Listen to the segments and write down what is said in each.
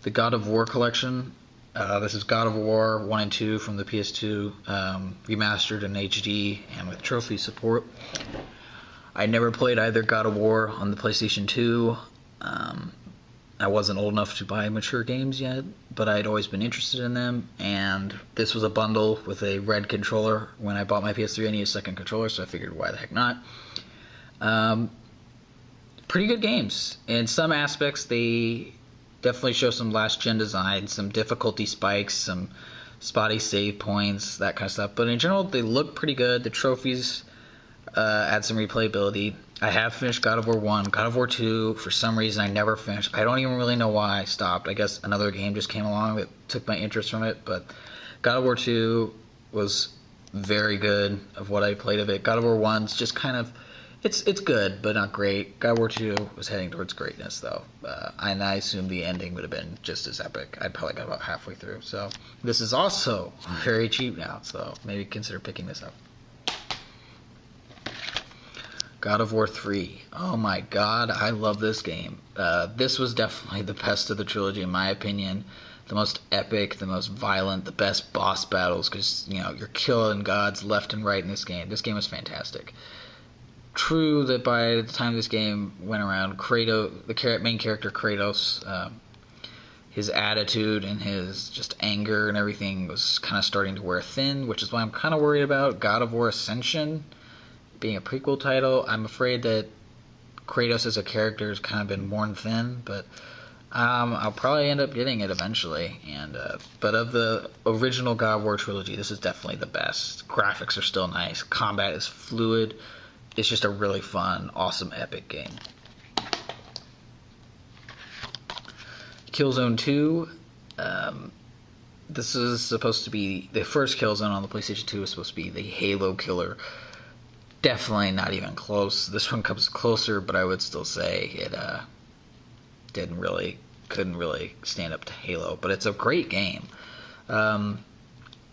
the God of War collection. This is God of War 1 and 2 from the PS2, remastered in HD and with trophy support. I never played either God of War on the PlayStation 2. I wasn't old enough to buy mature games yet, but I'd always been interested in them, and this was a bundle with a red controller. When I bought my PS3, I needed a second controller, so I figured, why the heck not? Pretty good games. In some aspects, they definitely show some last-gen design, some difficulty spikes, some spotty save points, that kind of stuff. But in general, they look pretty good. The trophies add some replayability. I have finished God of War 1. God of War 2, for some reason, I never finished. I don't even really know why I stopped. I guess another game just came along that took my interest from it. But God of War 2 was very good of what I played of it. God of War 1's just kind of... It's good, but not great. God of War 2 was heading towards greatness, though. And I assume the ending would have been just as epic. I probably got about halfway through. So this is also very cheap now, so maybe consider picking this up. God of War 3. Oh my god, I love this game. This was definitely the best of the trilogy, in my opinion. The most epic, the most violent, the best boss battles, because, you know, you're killing gods left and right in this game. This game was fantastic. True that by the time this game went around, Kratos, the main character Kratos, his attitude and his just anger and everything was kind of starting to wear thin, which is why I'm kind of worried about God of War Ascension being a prequel title. I'm afraid that Kratos as a character has kind of been worn thin, but I'll probably end up getting it eventually. But of the original God of War trilogy, this is definitely the best. Graphics are still nice. Combat is fluid. It's just a really fun, awesome, epic game. Killzone 2. This is supposed to be... The first Killzone on the PlayStation 2 is supposed to be the Halo killer. Definitely not even close. This one comes closer, but I would still say it couldn't really stand up to Halo. But it's a great game.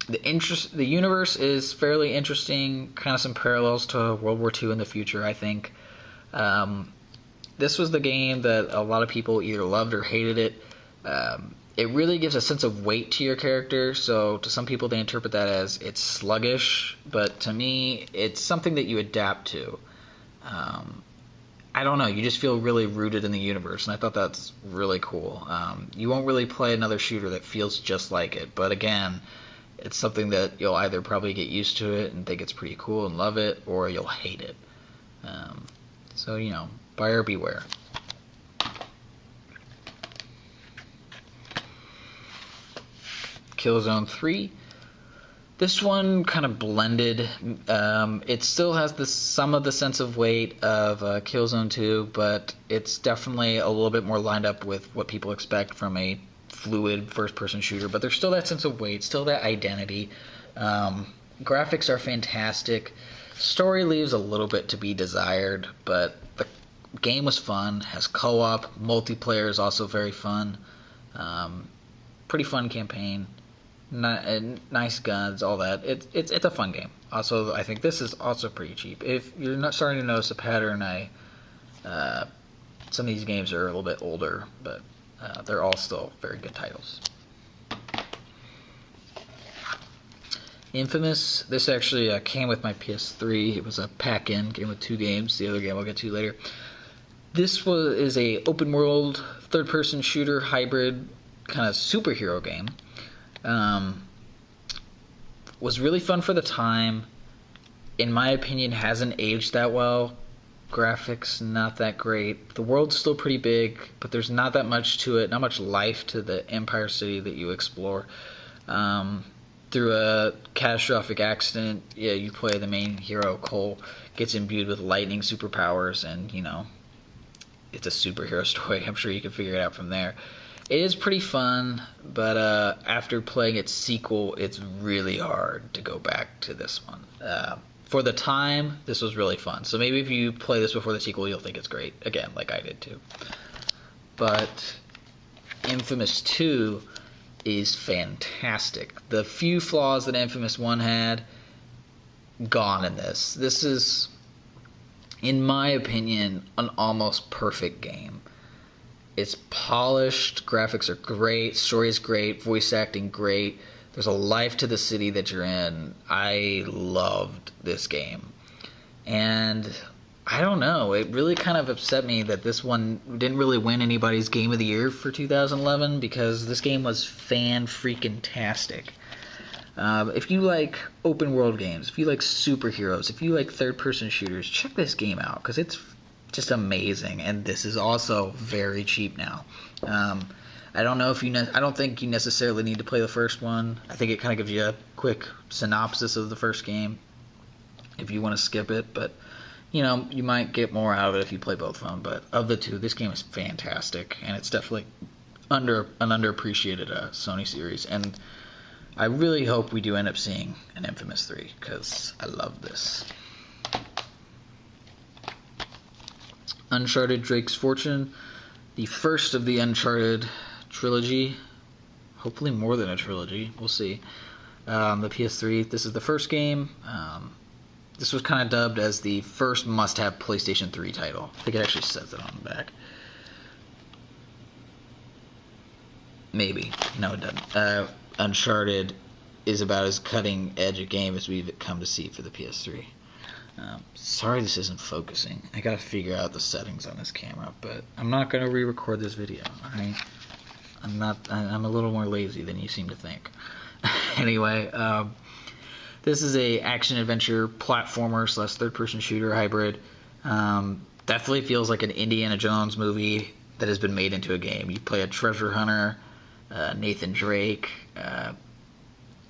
The universe is fairly interesting, kind of some parallels to World War II in the future, I think. This was the game that a lot of people either loved or hated it. It really gives a sense of weight to your character, so to some people they interpret that as it's sluggish, but to me it's something that you adapt to. I don't know, you just feel really rooted in the universe, and I thought that's really cool. You won't really play another shooter that feels just like it, but again, it's something that you'll either probably get used to it and think it's pretty cool and love it, or you'll hate it. So, you know, buyer beware. Killzone 3. This one kind of blended. It still has some of the sense of weight of Killzone 2, but it's definitely a little bit more lined up with what people expect from a fluid first-person shooter, but there's still that sense of weight, still that identity. Graphics are fantastic. Story leaves a little bit to be desired, but the game was fun, has co-op, multiplayer is also very fun. Pretty fun campaign. Nice guns, all that. It's a fun game. Also, I think this is also pretty cheap. If you're not starting to notice a pattern, some of these games are a little bit older, but they're all still very good titles. Infamous. This actually came with my PS3. It was a pack-in, came with 2 games. The other game I'll get to later. This is a open world, third-person shooter, hybrid, kind of superhero game. Was really fun for the time. In my opinion, hasn't aged that well. Graphics not that great. The world's still pretty big, but there's not that much to it, not much life to the Empire City that you explore. Through a catastrophic accident, you play the main hero, Cole, gets imbued with lightning superpowers, and, you know, it's a superhero story. I'm sure you can figure it out from there. It is pretty fun, but after playing its sequel, it's really hard to go back to this one. For the time, this was really fun. So maybe if you play this before the sequel, you'll think it's great. Again, like I did too. But Infamous 2 is fantastic. The few flaws that Infamous 1 had, gone in this. This is, in my opinion, an almost perfect game. It's polished, graphics are great, story is great, voice acting great. There's a life to the city that you're in. I loved this game. And I don't know, it really kind of upset me that this one didn't really win anybody's Game of the Year for 2011 because this game was fan-freaking-tastic. If you like open world games, if you like superheroes, if you like third-person shooters, check this game out because it's just amazing. And this is also very cheap now. I don't know if I don't think you necessarily need to play the first one. I think it kind of gives you a quick synopsis of the first game if you want to skip it, but you might get more out of it if you play both of them. But of the two, this game is fantastic, and it's definitely an underappreciated Sony series. And I really hope we do end up seeing an Infamous 3 because I love this. Uncharted Drake's Fortune, the first of the Uncharted trilogy. Hopefully more than a trilogy. We'll see. The PS3. This is the first game. This was kind of dubbed as the first must-have PlayStation 3 title. I think it actually says it on the back. Maybe. No, it doesn't. Uncharted is about as cutting-edge a game as we've come to see for the PS3. Sorry this isn't focusing. I gotta figure out the settings on this camera, but I'm not gonna re-record this video, alright? I'm a little more lazy than you seem to think. Anyway, this is a action-adventure platformer / third-person shooter hybrid. Definitely feels like an Indiana Jones movie that has been made into a game. You play a treasure hunter, Nathan Drake.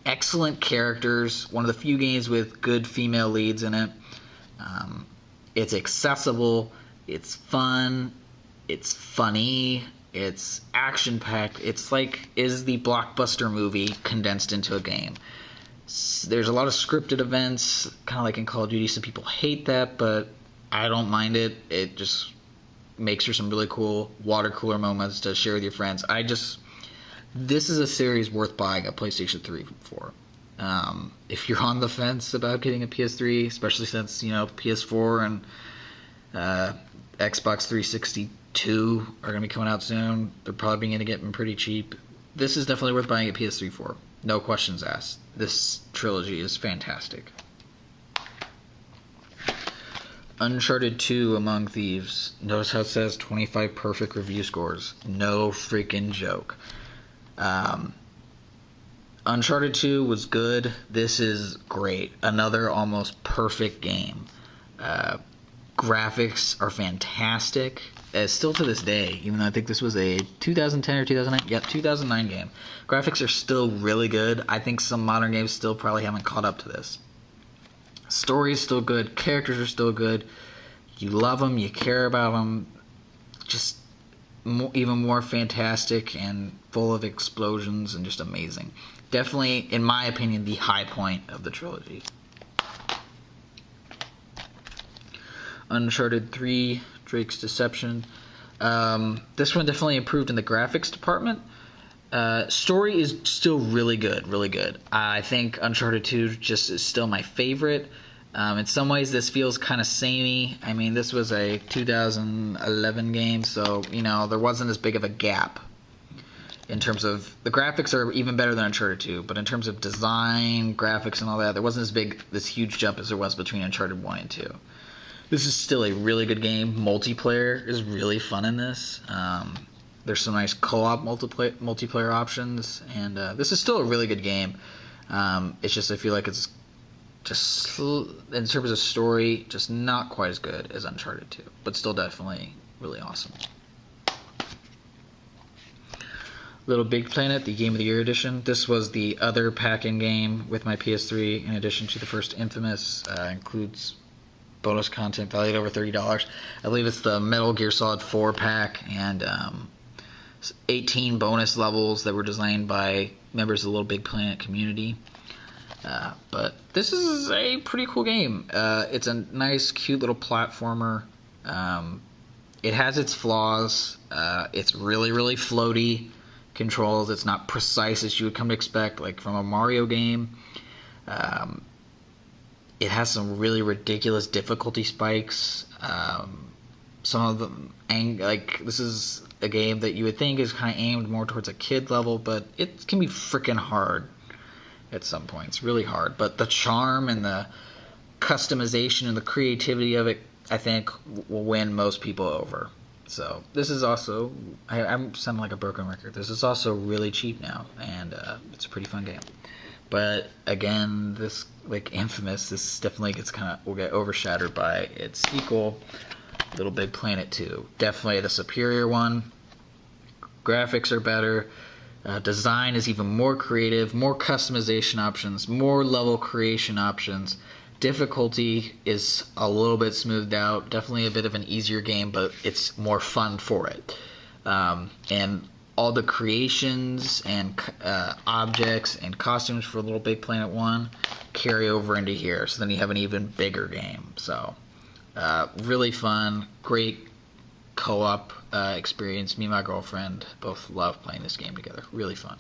Excellent characters. One of the few games with good female leads in it. It's accessible. It's fun. It's funny. It's action-packed. It's like is the blockbuster movie condensed into a game. There's a lot of scripted events, kind of like in Call of Duty. Some people hate that, but I don't mind it. It just makes for some really cool water cooler moments to share with your friends. This is a series worth buying a PlayStation 3 for. If you're on the fence about getting a PS3, especially since PS4 and Xbox 362 are going to be coming out soon, they're probably going to get them pretty cheap. This is definitely worth buying a PS3 for. No questions asked. This trilogy is fantastic. Uncharted 2 Among Thieves. Notice how it says 25 perfect review scores. No freaking joke. Uncharted 2 was good. This is great. Another almost perfect game. Graphics are fantastic. Still to this day, even though I think this was a 2010 or 2009, 2009 game. Graphics are still really good. I think some modern games still probably haven't caught up to this. Story is still good. Characters are still good. You love them. You care about them. Just even more fantastic and full of explosions and just amazing. Definitely, in my opinion, the high point of the trilogy. Uncharted 3, Drake's Deception. This one definitely improved in the graphics department. Story is still really good, really good. I think Uncharted 2 just is still my favorite. In some ways, this feels kind of samey. I mean, this was a 2011 game, so, there wasn't as big of a gap. In terms of, the graphics are even better than Uncharted 2, but in terms of design, graphics, and all that, there wasn't this huge jump as there was between Uncharted 1 and 2. This is still a really good game. Multiplayer is really fun in this. There's some nice co-op multiplayer options, and this is still a really good game. It's just I feel like it's just, in terms of story, just not quite as good as Uncharted 2, but still definitely really awesome. Little Big Planet, the Game of the Year edition. This was the other pack-in game with my PS3, in addition to the first Infamous. Includes bonus content valued over $30. I believe it's the Metal Gear Solid 4 pack and 18 bonus levels that were designed by members of the Little Big Planet community. But this is a pretty cool game. It's a nice, cute little platformer. It has its flaws. It's really, really floaty controls. It's not precise as you would come to expect, like from a Mario game. It has some really ridiculous difficulty spikes. Some of them, this is a game that you would think is kind of aimed more towards a kid level, but it can be freaking hard at some points, really hard. But the charm and the customization and the creativity of it, I think, will win most people over. So this is also, I'm sounding like a broken record. This is also really cheap now, and it's a pretty fun game. But again, this, like Infamous, this definitely will get overshadowed by its sequel, Little Big Planet 2. Definitely the superior one. Graphics are better. Design is even more creative, more customization options, more level creation options. Difficulty is a little bit smoothed out. Definitely a bit of an easier game, but it's more fun for it. And all the creations and objects and costumes for Little Big Planet 1 carry over into here. So then you have an even bigger game. So really fun, great co-op experience. Me and my girlfriend both love playing this game together. Really fun.